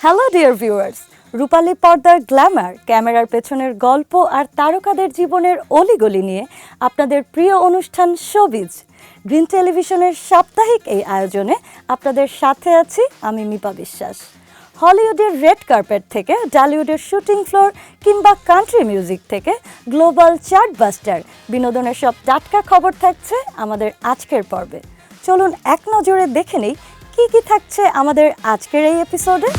Hello dear viewers, রূপালী পর্দার Glamour, ক্যামেরার পেছনের গল্প আর তারকাদের জীবনের অলিগলি নিয়ে আপনাদের প্রিয় অনুষ্ঠান শোবিজ গ্রিন টেলিভিশনের সাপ্তাহিক এই আয়োজনে আপনাদের সাথে আছি আমি মিপা বিশ্বাস। হলিউডের রেড কার্পেট থেকে ডালিউডের শুটিং ফ্লোর কিংবা কান্ট্রি মিউজিক থেকে গ্লোবাল চার্টবাস্টার বিনোদনের সব টাটকা খবর থাকছে আমাদের আজকের পর্বে। চলুন এক নজরে দেখে নেই কি কি থাকছে আমাদের আজকের এই এপিসোডে।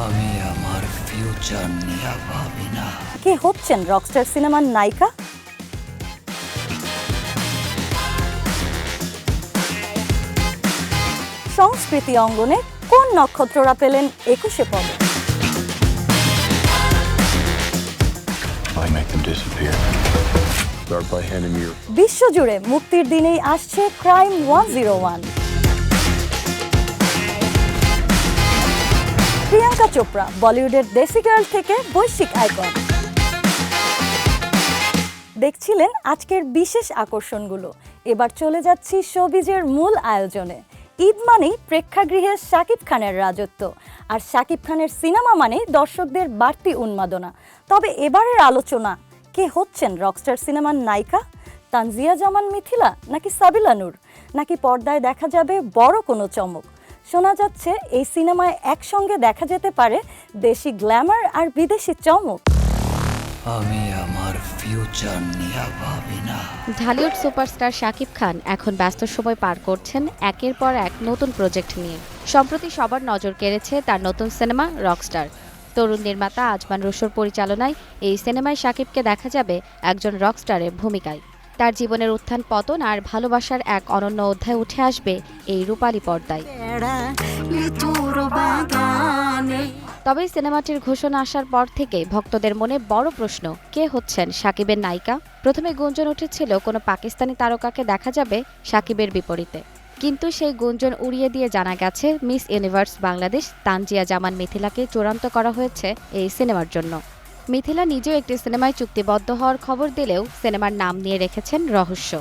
আমি আমার ফিউচার নিয়ে ভাবি না। কে হচ্ছেন রকস্টার সিনেমার নায়িকা? সংস্কৃতি অঙ্গনে কোন নক্ষত্ররা পেলেন 21শে পদক? বিশ্বজুড়ে মুক্তির দিনেই আসছে ক্রাইম 101। প্রিয়াঙ্কা চোপড়া বলিউডের দেশি গার্ল থেকে বৈশ্বিক আইকন। দেখছিলেন আজকের বিশেষ আকর্ষণগুলো। এবার চলে যাচ্ছি শোবিজের মূল আয়োজনে। ঈদ মানেই প্রেক্ষাগৃহে শাকিব খানের রাজত্ব, আর শাকিব খানের সিনেমা মানেই দর্শকদের বাড়তি উন্মাদনা। তবে এবারের আলোচনা, কে হচ্ছেন রকস্টার সিনেমার নায়িকা? তানজিয়া জামান মিথিলা নাকি সাবিলা নূর, নাকি পর্দায় দেখা যাবে বড় কোনো চমক? শোনা যাচ্ছে এই সিনেমায় একসঙ্গে দেখা যেতে পারে দেশি গ্ল্যামার আর বিদেশি চমক। আমি আমার ফিউচার নিয়ে ভাবি না। ঢালিউড সুপারস্টার শাকিব খান এখন ব্যস্ত সময় পার করছেন একের পর এক নতুন প্রজেক্ট নিয়ে। সম্প্রতি সবার নজর কেড়েছে তার নতুন সিনেমা রকস্টার। তরুণ নির্মাতা আজমান রুশোর পরিচালনায় এই সিনেমায় শাকিবকে দেখা যাবে একজন রকস্টারের ভূমিকায়। তার জীবনের উত্থান পতন আর ভালোবাসার এক অনন্য অধ্যায় উঠে আসবে এই রূপালী পর্দায়। তবে সিনেমাটির ঘোষণা আসার পর থেকে ভক্তদের মনে বড় প্রশ্ন, কে হচ্ছেন শাকিবের নায়িকা? প্রথমে গুঞ্জন উঠেছিল কোনো পাকিস্তানি তারকাকে দেখা যাবে শাকিবের বিপরীতে, কিন্তু সেই গুঞ্জন উড়িয়ে দিয়ে জানা গেছে মিস ইউনিভার্স বাংলাদেশ তানজিয়া জামান মিথিলাকে চূড়ান্ত করা হয়েছে এই সিনেমার জন্য। মিথিলা নিজেও একটি সিনেমায় চুক্তিবদ্ধ হওয়ার খবর দিলেও সিনেমার নাম নিয়ে রেখেছেন রহস্য।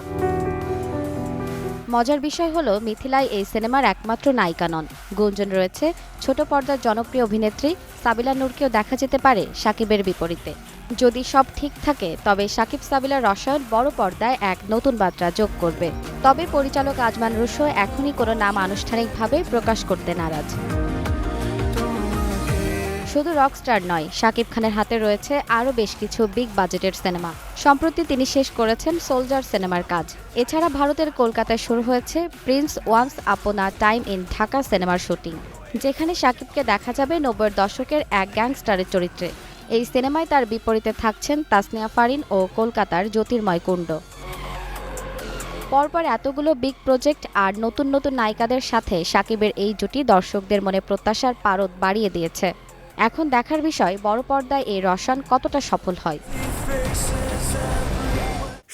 মজার বিষয় হলো মিথিলাই এই সিনেমার একমাত্র নায়িকা নন। গুঞ্জন রয়েছে ছোট পর্দার জনপ্রিয় অভিনেত্রী সাবিলা নূরকেও দেখা যেতে পারে শাকিবের বিপরীতে। যদি সব ঠিক থাকে তবে শাকিব সাবিলার রসায়ন বড় পর্দায় এক নতুন মাত্রা যোগ করবে। তবে পরিচালক আজমান রুশো এখনই কোনো নাম আনুষ্ঠানিকভাবে প্রকাশ করতে নারাজ। শুধু রকস্টার নয়, শাকিব খানের হাতে রয়েছে আরও বেশ কিছু বিগ বাজেটের সিনেমা। সম্প্রতি তিনি শেষ করেছেন সোলজার সিনেমার কাজ। এছাড়া ভারতের কলকাতায় শুরু হয়েছে Prince once upon a time in Dhaka সিনেমার শুটিং, যেখানে শাকিবকে দেখা যাবে 90-এর দশকের এক গ্যাংস্টারের চরিত্রে। এই সিনেমায় তার বিপরীতে থাকছেন তাসনিয়া ফারিন ও কলকাতার জ্যোতির্ময় কুণ্ড। পরপর এতগুলো বিগ প্রজেক্ট আর নতুন নতুন নায়িকাদের সাথে শাকিবের এই জুটি দর্শকদের মনে প্রত্যাশার পারদ বাড়িয়ে দিয়েছে। এখন দেখার বিষয় বড় পর্দায় এই রসায়ন কতটা সফল হয়।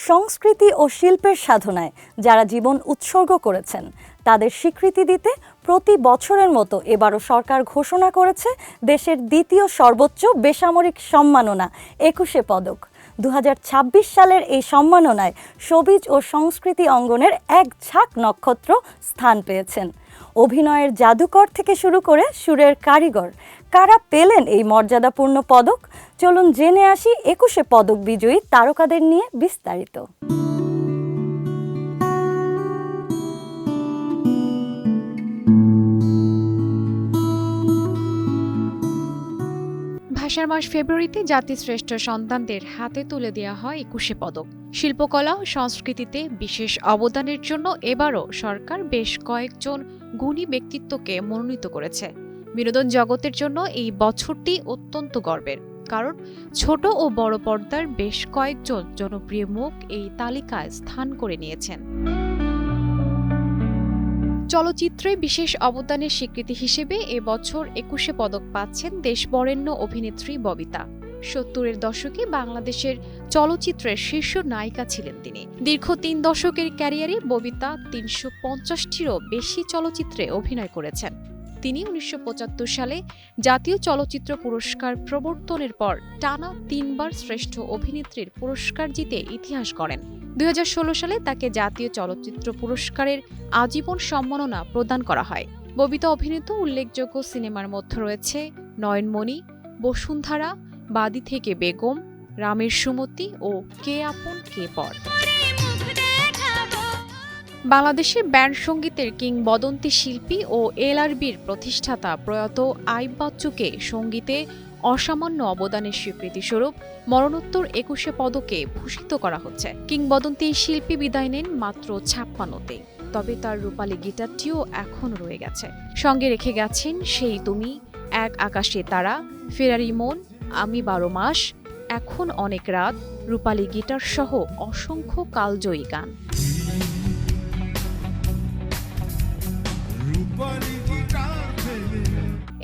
সংস্কৃতি ও শিল্পের সাধনায় যারা জীবন উৎসর্গ করেছেন তাদের স্বীকৃতি দিতে প্রতি বছরের মতো এবারও সরকার ঘোষণা করেছে দেশের দ্বিতীয় সর্বোচ্চ বেসামরিক সম্মাননা 21শে পদক। 2026 সালের এই সম্মাননায় শোবিজ ও সংস্কৃতি অঙ্গনের এক ঝাঁক নক্ষত্র স্থান পেয়েছেন। অভিনয়ের জাদুকর থেকে শুরু করে সুরের কারিগর, কারা পেলেন এই মর্যাদাপূর্ণ পদক? চলুন জেনে আসি 21শে পদক বিজয়ী তারকাদের নিয়ে বিস্তারিত। ভাষার মাস ফেব্রুয়ারিতে জাতির শ্রেষ্ঠ সন্তানদের হাতে তুলে দেওয়া হয় 21শে পদক। শিল্পকলা ও সংস্কৃতিতে বিশেষ অবদানের জন্য এবারও সরকার বেশ কয়েকজন গুণী ব্যক্তিত্বকে মনোনীত করেছে। বিনোদন জগতের জন্য এই বছরটি অত্যন্ত গর্বের, কারণ ছোট ও বড় পর্দার বেশ কয়েকজন জনপ্রিয় মুখ এই তালিকায় স্থান করে নিয়েছেন। চলচ্চিত্রে বিশেষ অবদানের স্বীকৃতি হিসেবে এবছর 21শে পদক পাচ্ছেন দেশবরেণ্য অভিনেত্রী ববিতা। 70-এর দশকে বাংলাদেশের চলচ্চিত্রের শীর্ষ নায়িকা ছিলেন তিনি। দীর্ঘ 3 দশকের ক্যারিয়ারে ববিতা 350টিরও বেশি চলচ্চিত্রে অভিনয় করেছেন। তিনি 1975 সালে জাতীয় চলচ্চিত্র পুরস্কার প্রবর্তনের পর টানা 3 বার শ্রেষ্ঠ অভিনেত্রীর পুরস্কার জিতে ইতিহাস গড়েন। 2016 সালে তাকে জাতীয় চলচ্চিত্র পুরস্কারের আজীবন সম্মাননা প্রদান করা হয়। ববিতা অভিনীত উল্লেখযোগ্য সিনেমার মধ্যে রয়েছে নয়নমণি, বসুন্ধরা, বাদী থেকে বেগম, রামের সুমতি ও কে আপন কে পর। বাংলাদেশের ব্যান্ড সঙ্গীতের কিংবদন্তি শিল্পী ও এলআরবির প্রতিষ্ঠাতা প্রয়াত আইয়ুব বাচ্চুকে সঙ্গীতে অসামান্য অবদানের স্বীকৃতিস্বরূপ মরণোত্তর ২১শে পদকে ভূষিত করা হচ্ছে। কিংবদন্তি এই শিল্পী বিদায় নেন মাত্র ৫৬তে, তবে তার রূপালী গিটারটিও এখন রয়ে গেছে। সঙ্গে রেখে গেছেন সেই তুমি, এক আকাশে তারা, ফেরারি মন, আমি ১২ মাস, এখন অনেক রাত, রূপালী গিটার সহ অসংখ্য কালজয়ী গান।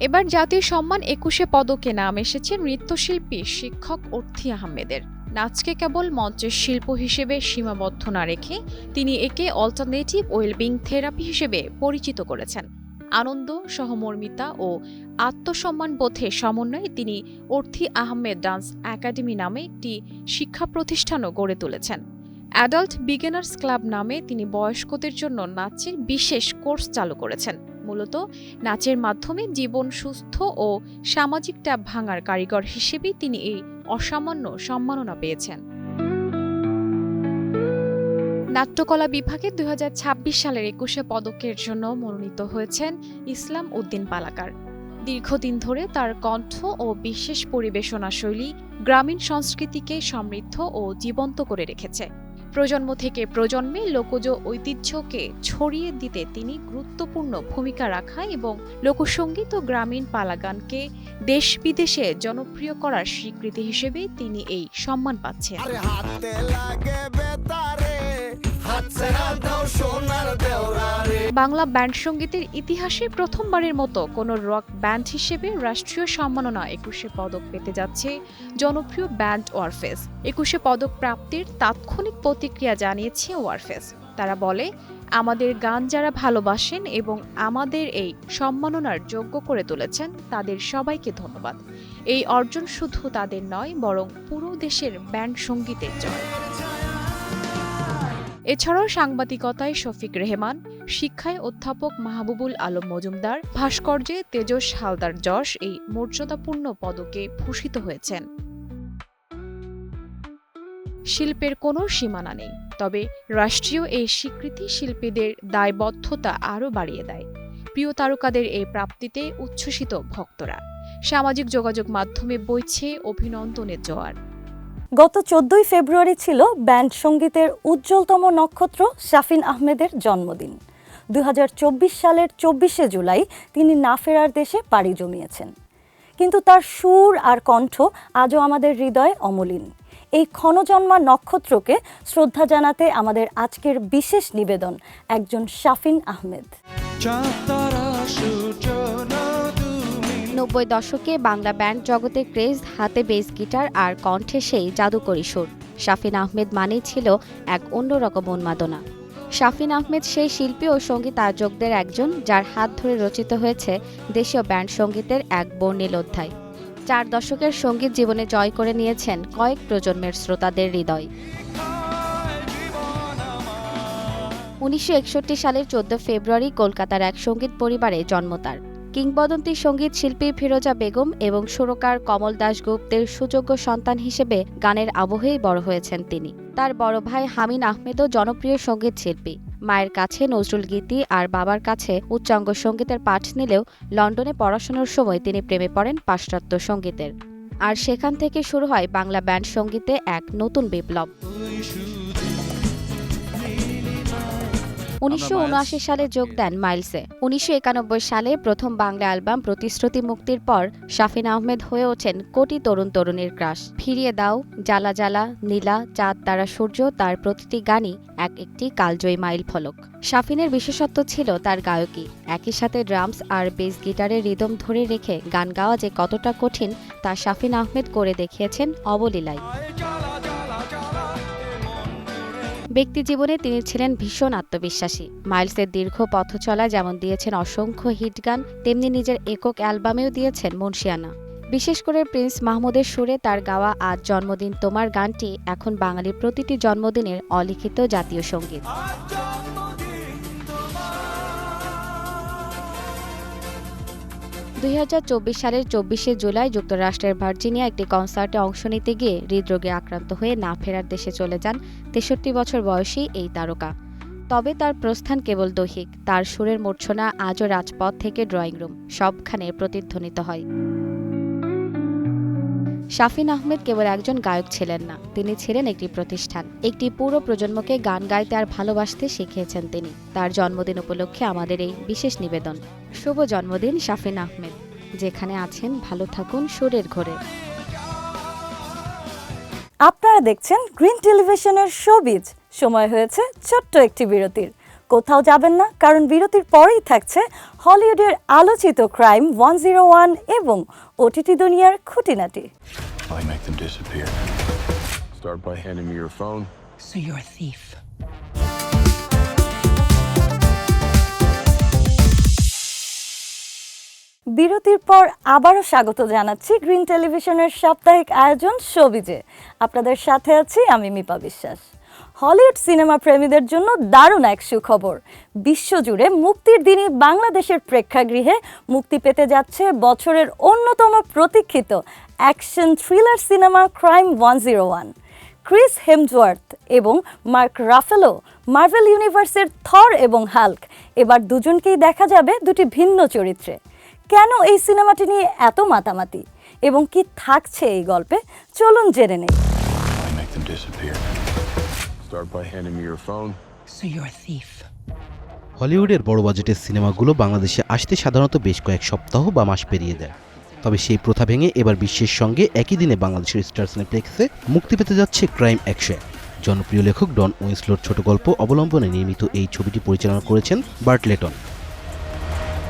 এবার জাতীয় সম্মান ২১শে পদকে নাম এসেছে নৃত্যশিল্পী শিক্ষক অর্থী আহমেদের। নাচকে কেবল মঞ্চের শিল্প হিসেবে সীমাবদ্ধ না রেখে তিনি একে অল্টারনেটিভ ওয়েলবিং থেরাপি হিসেবে পরিচিত করেছেন। আনন্দ, সহমর্মিতা ও আত্মসম্মান বোধে সমন্বয়ে তিনি অর্থী আহমেদ ডান্স একাডেমি নামে একটি শিক্ষা প্রতিষ্ঠানও গড়ে তুলেছেন। অ্যাডাল্ট বিগিনার্স ক্লাব নামে তিনি বয়স্কদের জন্য নাচের বিশেষ কোর্স চালু করেছেন। মূলত নাচের মাধ্যমে জীবন সুস্থ ও সামাজিক ট্যাব ভাঙার কারিগর হিসেবেই তিনি এই অসামান্য সম্মাননা পেয়েছেন। নাট্যকলা বিভাগে ২০২৬ সালের ২১শে পদকের জন্য মনোনীত হয়েছেন ইসলাম উদ্দিন পালাকার। দীর্ঘদিন ধরে তার কণ্ঠ ও বিশেষ পরিবেশনা শৈলী গ্রামীণ সংস্কৃতিকে সমৃদ্ধ ও জীবন্ত করে রেখেছে। প্রজন্ম থেকে প্রজন্মে লোকজ ঐতিহ্যকে ছড়িয়ে দিতে তিনি গুরুত্বপূর্ণ ভূমিকা রাখা এবং লোকসঙ্গীত ও গ্রামীণ পালাগানকে দেশ বিদেশে জনপ্রিয় করার স্বীকৃতি হিসেবে তিনি এই সম্মান পাচ্ছেন। বাংলা ব্যান্ড সঙ্গীতের ইতিহাসে প্রথমবারের মতো কোনো রক ব্যান্ড হিসেবে রাষ্ট্রীয় সম্মাননা ২১শে পদক পেতে যাচ্ছে জনপ্রিয় ব্যান্ড ওয়ারফেস। ২১শে পদক প্রাপ্তির তাৎক্ষণিক প্রতিক্রিয়া জানিয়েছে ওয়ারফেস। তারা বলে, আমাদের গান যারা ভালোবাসেন এবং আমাদের এই সম্মাননার যোগ্য করে তুলেছেন তাদের সবাইকে ধন্যবাদ। এই অর্জন শুধু তাদের নয়, বরং পুরো দেশের ব্যান্ড সঙ্গীতের জয়। এছাড়াও সাংবাদিকতায় শফিক রেহমান, শিক্ষায় অধ্যাপক মাহবুবুল আলম মজুমদার, ভাস্কর্যে তেজস হালদার যশ এই মর্যাদাপূর্ণ পদকে ভূষিত হয়েছেন। শিল্পের কোনো সীমানা নেই, তবে রাষ্ট্রীয় এই স্বীকৃতি শিল্পীদের দায়বদ্ধতা আরও বাড়িয়ে দেয়। প্রিয় তারকাদের এই প্রাপ্তিতে উচ্ছ্বসিত ভক্তরা। সামাজিক যোগাযোগ মাধ্যমে বইছে অভিনন্দনের জোয়ার। গত ১৪ই ফেব্রুয়ারি ছিল ব্যান্ড সঙ্গীতের উজ্জ্বলতম নক্ষত্র শাফিন আহমেদের জন্মদিন। ২০২৪ সালের ২৪শে জুলাই তিনি না ফেরার দেশে পাড়ি জমিয়েছেন, কিন্তু তার সুর আর কণ্ঠ আজও আমাদের হৃদয়ে অমলিন। এই ক্ষণজন্মা নক্ষত্রকে শ্রদ্ধা জানাতে আমাদের আজকের বিশেষ নিবেদন একজন শাফিন আহমেদ। ৯০ দশকে বাংলা ব্যান্ড জগতে ক্রেজ, হাতে বেস গিটার আর কণ্ঠে সেই জাদুকরী সুর। শাফিন আহমেদ মানেই ছিল এক অন্যরকম উন্মাদনা। শাফিন আহমেদ সেই শিল্পী ও সঙ্গীত আয়োজকদের একজন, যার হাত ধরে রচিত হয়েছে দেশীয় ব্যান্ড সঙ্গীতের এক বর্ণিল অধ্যায়। ৪ দশকের সঙ্গীত জীবনে জয় করে নিয়েছেন কয়েক প্রজন্মের শ্রোতাদের হৃদয়। ১৯৬১ সালের ১৪ ফেব্রুয়ারি কলকাতার এক সঙ্গীত পরিবারে জন্ম তার। কিংবদন্তি সঙ্গীত শিল্পী ফিরোজা বেগম এবং সুরকার কমল দাশগুপ্তের সুযোগ্য সন্তান হিসেবে গানের আবহেই বড় হয়েছেন তিনি। তার বড় ভাই হামিন আহমেদও জনপ্রিয় সঙ্গীত শিল্পী। মায়ের কাছে নজরুল গীতি আর বাবার কাছে উচ্চাঙ্গ সঙ্গীতের পাঠ নিলেও লন্ডনে পড়াশোনার সময় তিনি প্রেমে পড়েন পাশ্চাত্য সঙ্গীতের। আর সেখান থেকে শুরু হয় বাংলা ব্যান্ড সঙ্গীতে এক নতুন বিপ্লব। ১৯৭৯ সালে যোগ দেন মাইলসে। ১৯৯১ সালে প্রথম বাংলা অ্যালবাম প্রতিশ্রুতি মুক্তির পর শাফিন আহমেদ হয়ে ওঠেন কোটি তরুণ তরুণীর ক্রাশ। ফিরিয়ে দাও, জ্বালা জ্বালা, নীলা, চাঁদ, তারা, সূর্য, তার প্রতিটি গানই এক একটি কালজয়ী মাইল ফলক। শাফিনের বিশেষত্ব ছিল তার গায়কী। একই সাথে ড্রামস আর বেস গিটারের রিদম ধরে রেখে গান গাওয়া যে কতটা কঠিন তা শাফিন আহমেদ করে দেখিয়েছেন অবলীলায়। ব্যক্তিজীবনে তিনি ছিলেন ভীষণ আত্মবিশ্বাসী। মাইলসের দীর্ঘ পথ চলা যেমন দিয়েছেন অসংখ্য হিট গান, তেমনি নিজের একক অ্যালবামেও দিয়েছেন মুন্সিয়ানা। বিশেষ করে প্রিন্স মাহমুদের সুরে তার গাওয়া আজ জন্মদিন তোমার গানটি এখন বাঙালির প্রতিটি জন্মদিনের অলিখিত জাতীয় সঙ্গীত। 2024 সালের 24শে জুলাই যুক্তরাষ্ট্রের ভার্জিনিয়া একটি কনসার্টে অংশ নিতে গিয়ে হৃদরোগে আক্রান্ত হয়ে না ফেরার দেশে চলে যান 63 বছর বয়সী এই তারকা। তবে তার প্রস্থান কেবল দৈহিক, তার সুরের মূর্ছনা আজও রাজপথ থেকে ড্রয়িং রুম সবখানে প্রতিধ্বনিত হয়। শাফিন আহমেদ কেবল একজন গায়ক ছিলেন না, তিনি ছিলেন একটি প্রতিষ্ঠান। একটি পুরো প্রজন্মকে গান গাইতে আর ভালোবাসতে শিখিয়েছেন তিনি। তার জন্মদিন উপলক্ষে আমাদের এই বিশেষ নিবেদন। শুভ জন্মদিন শাফিন আহমেদ, যেখানে আছেন ভালো থাকুন সুরের ঘোরে। আপনারা দেখছেন গ্রিন টেলিভিশনের শোবিজ। সময় হয়েছে ছোট্ট একটি বিরতির। কোথাও যাবেন না, কারণ বিরতির পরেই থাকছে হলিউডের আলোচিত ক্রাইম 101 এবং ওটিটি দুনিয়ার খুঁটিনাটি। I make them disappear. Start by handing me your phone. So you're a thief. বিরতির পর আবারও স্বাগত জানাচ্ছি গ্রিন টেলিভিশনের সাপ্তাহিক আয়োজন শোবিজে। আপনাদের সাথে আছি আমি মিপা বিশ্বাস। হলিউড সিনেমা প্রেমীদের জন্য দারুণ এক সুখবর। বিশ্বজুড়ে মুক্তির দিনই বাংলাদেশের প্রেক্ষাগৃহে মুক্তি পেতে যাচ্ছে বছরের অন্যতম প্রতীক্ষিত action thriller cinema crime 101। Chris Hemsworth এবং মার্ক রাফেলো, মার্ভেল ইউনিভার্সের থর এবং হাল্ক, এবার দুজনকেই দেখা যাবে দুটি ভিন্ন চরিত্রে। কেন এই সিনেমাটি নিয়ে এত মাতামাতি এবং কি থাকছে এই গল্পে, চলুন জেনে নেই। I make them disappear. Start by handing me your phone. So you're a thief. হলিউডের বড় বাজেটের সিনেমাগুলো বাংলাদেশে আসতে সাধারণত বেশ কয়েক সপ্তাহ বা মাস পেরিয়ে দেয়। তবে সেই প্রথা ভেঙে এবার বিশ্বের সঙ্গে একই দিনে বাংলাদেশের স্টার সিনেপ্লেক্সে মুক্তি পেতে যাচ্ছে ক্রাইম 101। জনপ্রিয় লেখক ডন উইন্সলোর ছোট গল্প অবলম্বনে নির্মিত এই ছবিটি পরিচালনা করেছেন Bart Layton.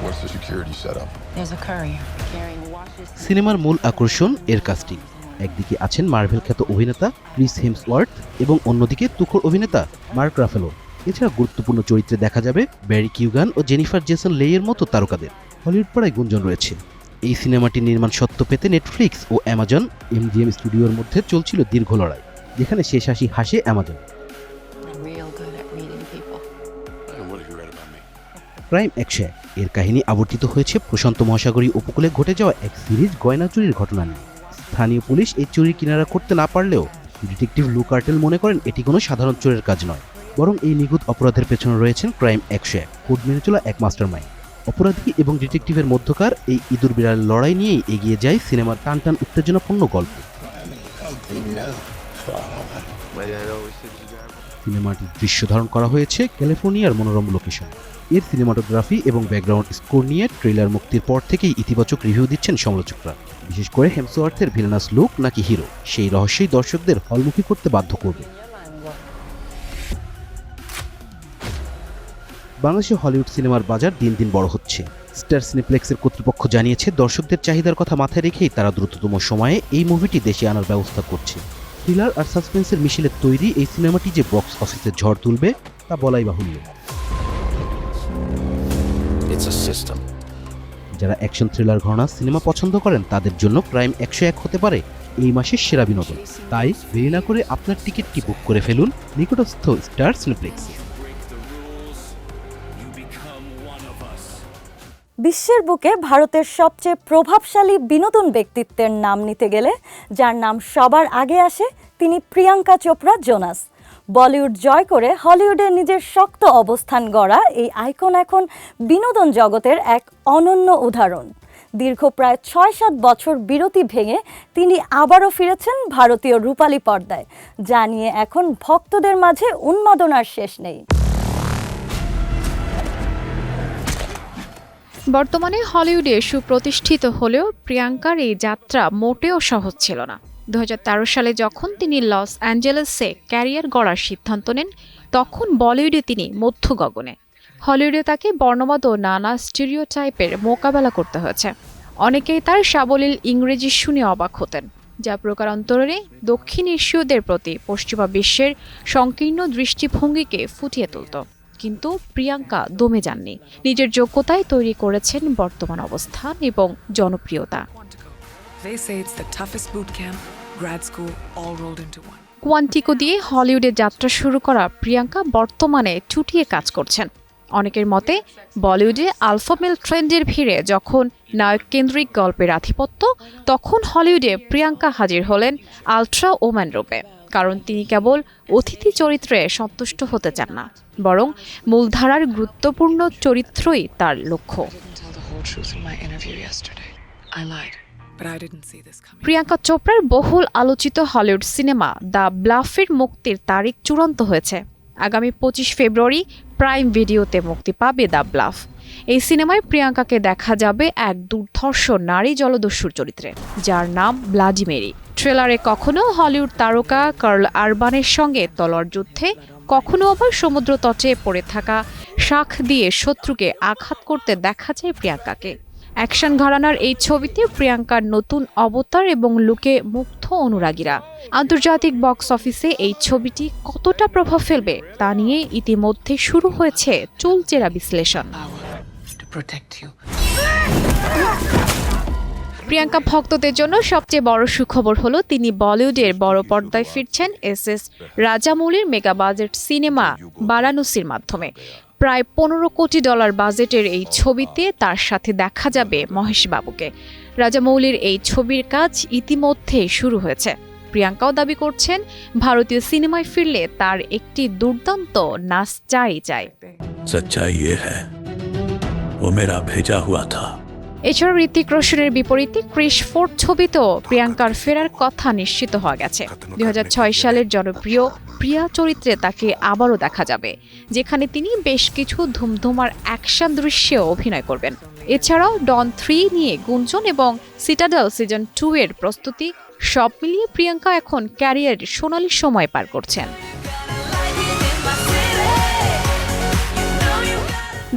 What's the security setup? There's a courier carrying watches. সিনেমার মূল আকর্ষণ এর কাস্টিং। একদিকে আছেন মার্ভেল খ্যাত অভিনেতা ক্রিস হেমসওয়ার্থ এবং অন্যদিকে তুখোড় অভিনেতা মার্ক রাফেলো। এছাড়া গুরুত্বপূর্ণ চরিত্রে দেখা যাবে ব্যারি কিউগান ও জেনিফার জেসন লেইয়ের মতো তারকাদের। হলিউড পাড়ায় গুঞ্জন রয়েছে, এই সিনেমাটির নির্মাণ সত্ত্ব পেতে নেটফ্লিক্স ও অ্যামাজন MGM স্টুডিওর মধ্যে চলছিল দীর্ঘ লড়াই, যেখানে শেষ হাসে Amazon. I'm real good at reading people. And what have you read about me? Crime 101 এর কাহিনী আবর্তিত হয়েছে প্রশান্ত মহাসাগরীয় উপকূলে ঘটে যাওয়া এক সিরিজ গয়না চুরির ঘটনা নিয়ে। স্থানীয় পুলিশ এই চুরি কিনারা করতে না পারলেও ডিটেকটিভ লু কার্টেল মনে করেন এটি কোনো সাধারণ চোরের কাজ নয়, বরং এই নিখুঁত অপরাধের পেছনে রয়েছেন ক্রাইম 101 কোড মেনে চলা এক মাস্টারমাইন্ড। অপরাধী এবং ডিটেকটিভের মধ্যকার এই ইঁদুর বিড়াল লড়াই নিয়েই এগিয়ে যায় সিনেমার টানটান উত্তেজনাপূর্ণ গল্প। সিনেমাটির দৃশ্য ধারণ করা হয়েছে ক্যালিফোর্নিয়ার মনোরম লোকেশন। এর সিনেমাটোগ্রাফি এবং ব্যাকগ্রাউন্ড স্কোর নিয়ে ট্রেলার মুক্তির পর থেকেই ইতিবাচক রিভিউ দিচ্ছেন সমালোচকরা। বিশেষ করে হেমসওয়ার্থের ভিলেনাস লুক নাকি হিরো, সেই রহস্যই দর্শকদের হলমুখী করতে বাধ্য করবে। বাংলাদেশে হলিউড সিনেমার বাজার দিন দিন বড় হচ্ছে। স্টার সিনেপ্লেক্সের কর্তৃপক্ষ জানিয়েছে দর্শকদের চাহিদার কথা মাথায় রেখেই তারা দ্রুততম সময়ে এই মুভিটি দেশে আনার ব্যবস্থা করছে। থ্রিলার আর সাসপেন্সের মিশেলে তৈরি এই সিনেমাটি যে বক্স অফিসে ঝড় তুলবে তা বলাই বাহুল্য। যারা অ্যাকশন থ্রিলার ঘরানা সিনেমা পছন্দ করেন তাদের জন্য ক্রাইম 101 হতে পারে এই মাসের সেরা বিনোদন। তাই দেরি না করে আপনার টিকিটটি বুক করে ফেলুন নিকটস্থ স্টার সিনেপ্লেক্স। বিশ্বের বুকে ভারতের সবচেয়ে প্রভাবশালী বিনোদন ব্যক্তিত্বের নাম নিতে গেলে যার নাম সবার আগে আসে তিনি প্রিয়াঙ্কা চোপড়া জোনাস। বলিউড জয় করে হলিউডে নিজের শক্ত অবস্থান গড়া এই আইকন এখন বিনোদন জগতের এক অনন্য উদাহরণ। দীর্ঘ প্রায় 6-7 বছর বিরতি ভেঙে তিনি আবারও ফিরেছেন ভারতীয় রূপালী পর্দায়, যা নিয়ে এখন ভক্তদের মাঝে উন্মাদনার শেষ নেই। বর্তমানে হলিউডে সুপ্রতিষ্ঠিত হলেও প্রিয়াঙ্কার এই যাত্রা মোটেও সহজ ছিল না। 2013 সালে যখন তিনি লস অ্যাঞ্জেলেসে ক্যারিয়ার গড়ার সিদ্ধান্ত নেন, তখন বলিউডে তিনি মধ্য গগনে। হলিউডে তাকে বর্ণবাদ ও নানা স্টিরিওটাইপের মোকাবেলা করতে হয়েছে। অনেকেই তার সাবলীল ইংরেজি শুনে অবাক হতেন, যা প্রকারান্তরে দক্ষিণ এশীয়দের প্রতি পশ্চিমা বিশ্বের সংকীর্ণ দৃষ্টিভঙ্গিকে ফুটিয়ে তুলত। কিন্তু প্রিয়াঙ্কা দমে যাননি, নিজের যোগ্যতায় তৈরি করেছেন বর্তমান অবস্থান এবং জনপ্রিয়তা। They say it's the toughest boot camp, grad school, all rolled into one. কোয়ান্টিকো দিয়ে হলিউডে যাত্রা শুরু করা প্রিয়াঙ্কা বর্তমানে চুটিয়ে কাজ করছেন। অনেকের মতে বলিউডে আলফা মেল ট্রেন্ডের ভিড়ে যখন নায়ক কেন্দ্রিক গল্পের আধিপত্য, তখন হলিউডে প্রিয়াঙ্কা হাজির হলেন আলট্রা ওম্যান রূপে। কারণ তিনি কেবল অতিথি চরিত্রে সন্তুষ্ট হতে চান না, বরং মূলধারার গুরুত্বপূর্ণ চরিত্রই তার লক্ষ্য। Tell the whole truth in my interview yesterday. I lied, but I didn't see this coming. Priyanka চোপড়ার বহুল আলোচিত হলিউড সিনেমা দ্য ব্লাফের মুক্তির তারিখ চূড়ান্ত হয়েছে। আগামী 25 ফেব্রুয়ারি প্রাইম ভিডিওতে মুক্তি পাবে দ্য ব্লাফ। এই সিনেমায় প্রিয়াঙ্কাকে দেখা যাবে এক দুর্ধর্ষ নারী জলদস্যুর চরিত্রে, যার নাম ব্লাডি মেরি। ট্রেলারে কখনো হলিউড তারকা কার্ল আরবানের সঙ্গে তলোয়ার যুদ্ধে, কখনো আবার সমুদ্র তটে পড়ে থাকা শাখ দিয়ে শত্রুকে আঘাত করতে দেখা যায় প্রিয়াঙ্কাকে। অ্যাকশন ঘরানার এই ছবিতে প্রিয়াঙ্কার নতুন অবতার এবং লুকে মুগ্ধ অনুরাগীরা। আন্তর্জাতিক বক্স অফিসে এই ছবিটি কতটা প্রভাব ফেলবে তা নিয়ে ইতিমধ্যে শুরু হয়েছে চুলচেরা বিশ্লেষণ। To protect you. প্রিয়াঙ্কা ভক্তদের জন্য সবচেয়ে বড় সুখবর হলো তিনি বলিউডের বড় পর্দায় ফিরছেন এস রাজামৌলির মেগা বাজেট সিনেমা বারাণসীর মাধ্যমে। প্রায় $15 কোটি বাজেটের এই ছবিতে তার সাথে দেখা যাবে মহেশ বাবুকে। রাজামৌলির এই ছবির কাজ ইতিমধ্যে শুরু হয়েছে। প্রিয়াঙ্কাও দাবি করছেন ভারতীয় সিনেমায় ফিরলে তার একটি দুর্দান্ত নাচ চাই। सच्चाई ये है वो मेरा भेजा हुआ था। এছাড়া ঋতিক রোশনের বিপরীতে ক্রিস 4 ছবিতেও প্রিয়াঙ্কার ফেরার কথা নিশ্চিত হওয়া গেছে। 2006 সালের জনপ্রিয় প্রিয়া চরিত্রে তাকে আবারও দেখা যাবে, যেখানে তিনি বেশ কিছু ধুমধুমার অ্যাকশন দৃশ্যে অভিনয় করবেন। এছাড়াও ডন 3 নিয়ে গুঞ্জন এবং সিটাডেল সিজন 2 এর প্রস্তুতি, সব মিলিয়ে প্রিয়াঙ্কা এখন ক্যারিয়ারের সোনালী সময় পার করছেন।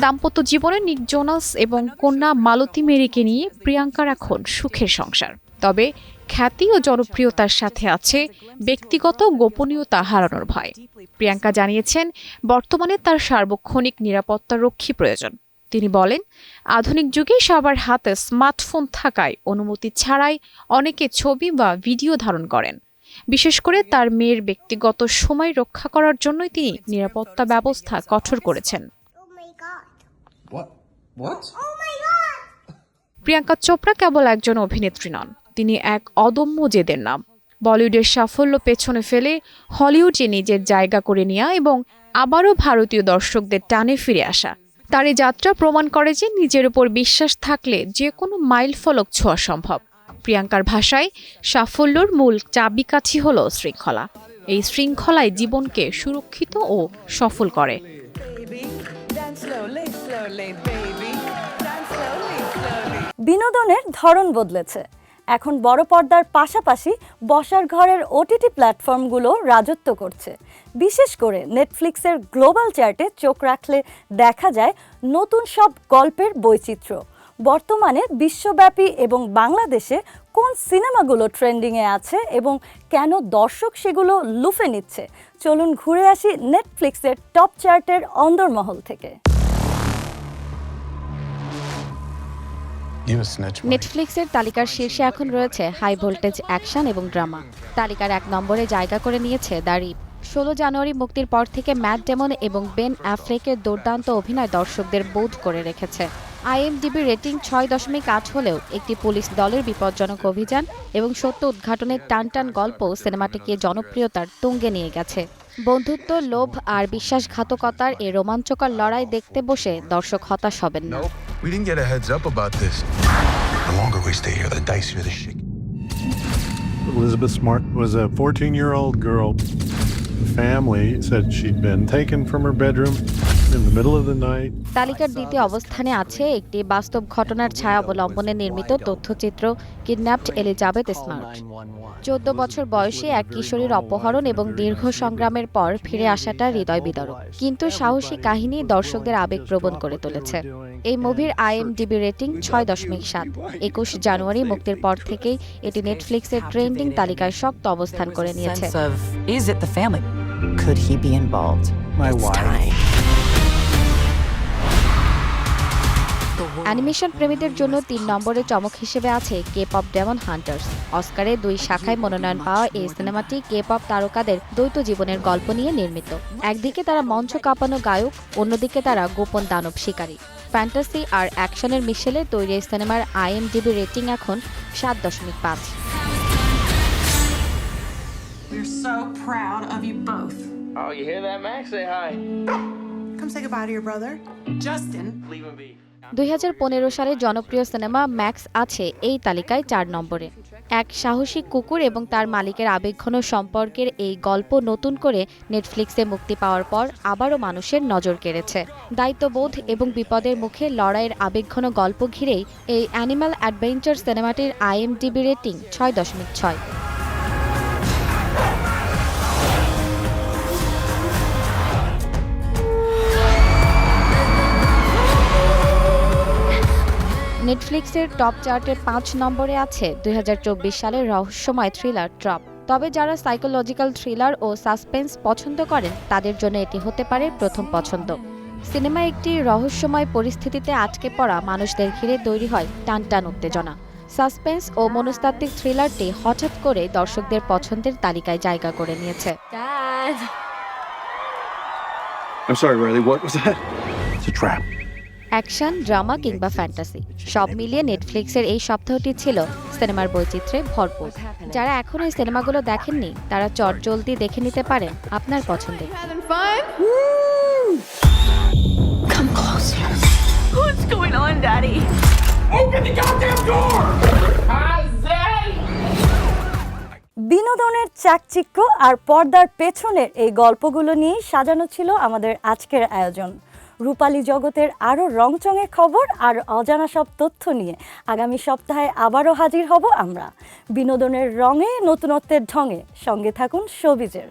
দাম্পত্য জীবনে নিক জোনাস এবং কন্যা মালতী মেরিকে নিয়ে প্রিয়াঙ্কার এখন সুখের সংসার। তবে খ্যাতি ও জনপ্রিয়তার সাথে আছে ব্যক্তিগত গোপনীয়তা হারানোর ভয়। প্রিয়াঙ্কা জানিয়েছেন বর্তমানে তার সার্বক্ষণিক নিরাপত্তা রক্ষী প্রয়োজন। তিনি বলেন, আধুনিক যুগে সবার হাতে স্মার্টফোন থাকায় অনুমতি ছাড়াই অনেকে ছবি বা ভিডিও ধারণ করেন। বিশেষ করে তার মেয়ের ব্যক্তিগত সময় রক্ষা করার জন্যই তিনি নিরাপত্তা ব্যবস্থা কঠোর করেছেন। প্রিয়াঙ্কা চোপড়া কেবল একজন অভিনেত্রী নন, তিনি এক অদম্য জেদের নাম। বলিউডের সাফল্য পেছনে ফেলে হলিউডে নিজের জায়গা করে নেওয়া এবং আবারও ভারতীয় দর্শকদের টানে ফিরে আসা। তার এই যাত্রা প্রমাণ করে যে নিজের উপর বিশ্বাস থাকলে যে কোনো মাইলফলক ছোঁয়া সম্ভব। প্রিয়াঙ্কার ভাষায় সাফল্যর মূল চাবিকাঠি হল শৃঙ্খলা। এই শৃঙ্খলায় জীবনকে সুরক্ষিত ও সফল করে। বিনোদনের ধরন বদলেছে। এখন বড় পর্দার পাশাপাশি বসার ঘরের ওটিটি প্ল্যাটফর্মগুলো রাজত্ব করছে। বিশেষ করে নেটফ্লিক্সের গ্লোবাল চার্টে চোখ রাখলে দেখা যায় নতুন সব গল্পের বৈচিত্র্য। বর্তমানে বিশ্বব্যাপী এবং বাংলাদেশে কোন সিনেমাগুলো ট্রেন্ডিংয়ে আছে এবং কেন দর্শক সেগুলো লুফে নিচ্ছে, চলুন ঘুরে আসি নেটফ্লিক্সের টপ চার্টের অন্দরমহল থেকে। নেটফ্লিক্সের তালিকার শীর্ষে এখন রয়েছে হাই ভোল্টেজ অ্যাকশন এবং ড্রামা। তালিকার 1 নম্বরে জায়গা করে নিয়েছে দ্য রিপ। 16 জানুয়ারি মুক্তির পর থেকে ম্যাট ডেমন এবং বেন অ্যাফ্লেকের দুর্দান্ত অভিনয় দর্শকদের বোধ করে রেখেছে। IMDb রেটিং 6.8 হলেও একটি পুলিশ দলের বিপজ্জনক অভিযান এবং সত্য উদ্ঘাটনের টানটান গল্প সিনেমাটিকে জনপ্রিয়তার তুঙ্গে নিয়ে গেছে। বন্ধুত্ব, লোভ আর বিশ্বাসঘাতকতার এই রোমাঞ্চকর লড়াই দেখতে বসে দর্শক হতাশ হবেন না। We didn't get a heads up about this. The longer we stay here, the dicier the shit. Elizabeth Smart was a 14-year-old girl. The family said she'd been taken from her bedroom in the middle of the night. তালিকার দ্বিতীয় অবস্থানে আছে একটি বাস্তব ঘটনার ছায়া অবলম্বনে নির্মিত তথ্যচিত্র কিডন্যাপড এলিজাবেথ স্মার্ট। 14 বছর বয়সী এক কিশোরীর অপহরণ এবং দীর্ঘ সংগ্রামের পর ফিরে আসাটা হৃদয় বিদারক, কিন্তু সাহসী কাহিনী দর্শকদের আবেগপ্রবণ করে তুলেছে। এই মুভির IMDb রেটিং 6.7। 21 জানুয়ারি মুক্তির পর থেকেই এটি নেটফ্লিক্সের ট্রেন্ডিং তালিকায় শক্ত অবস্থান করে নিয়েছে। Is it the family? Could he be involved? My wife. Animation প্রেমীদের জন্য 3 নম্বরে চমক হিসেবে আছে কে পপ ডেমন হান্টার্স। অস্কারে 2 শাখায় মনোনয়ন পাওয়া এই সিনেমাটি কে পপ তারকাদের দ্বৈত জীবনের গল্প নিয়ে নির্মিত। একদিকে তারা মঞ্চ কাঁপানো গায়ক, অন্যদিকে তারা গোপন দানব শিকারী। ফ্যান্টাসি আর অ্যাকশনের মিশেলে তৈরি এই সিনেমার IMDb রেটিং এখন 7.5। We're so proud of you both. Oh, you hear that, Max? Say hi. Come say goodbye to your brother. Justin. Leave him be. 2015 সালে জনপ্রিয় সিনেমা ম্যাক্স আছে এই তালিকায় 4 নম্বরে। এক সাহসী কুকুর এবং তার মালিকের আবেগঘন সম্পর্কের এই গল্প নতুন করে নেটফ্লিক্সে মুক্তি পাওয়ার পর আবারও মানুষের নজর কেড়েছে। দায়িত্ববোধ এবং বিপদের মুখে লড়াইয়ের আবেগঘন গল্প ঘিরেই এই অ্যানিমাল অ্যাডভেঞ্চার সিনেমাটির IMDb রেটিং 6.6। নেটফ্লিক্সের টপ চার্টের 5 নম্বরে আছে 2024 সালের রহস্যময় থ্রিলার ট্রপ। তবে যারা সাইকোলজিক্যাল থ্রিলার ও সাসপেন্স পছন্দ করেন তাদের জন্য এটি হতে পারে প্রথম পছন্দ। সিনেমায় একটি রহস্যময় পরিস্থিতিতে আটকে পড়া মানুষদের ঘিরে তৈরি হয় টানটান উত্তেজনা। সাসপেন্স ও মনস্তাত্ত্বিক থ্রিলারটি হঠাৎ করে দর্শকদের পছন্দের তালিকায় জায়গা করে নিয়েছে। I'm sorry, Riley. What was that? It's a trap. Action, drama কিংবা ফ্যান্টাসি সব মিলিয়ে নেটফ্লিক্সের এই সপ্তাহটি ছিল সিনেমার বৈচিত্র্যে ভরপুর। যারা এখনো এই সিনেমাগুলো দেখেননি তারা চটজলদি দেখে নিতে পারেন আপনার পছন্দের। Come closer. What's going on, Daddy? বিনোদনের চাকচিক্য আর পর্দার পেছনের এই গল্পগুলো নিয়ে সাজানো ছিল আমাদের আজকের আয়োজন। রূপালী জগতের আরও রংচঙে খবর আর অজানা সব তথ্য নিয়ে আগামী সপ্তাহে আবারও হাজির হব আমরা। বিনোদনের রঙে, নতুনত্বের ঢঙে সঙ্গে থাকুন শোবিজের।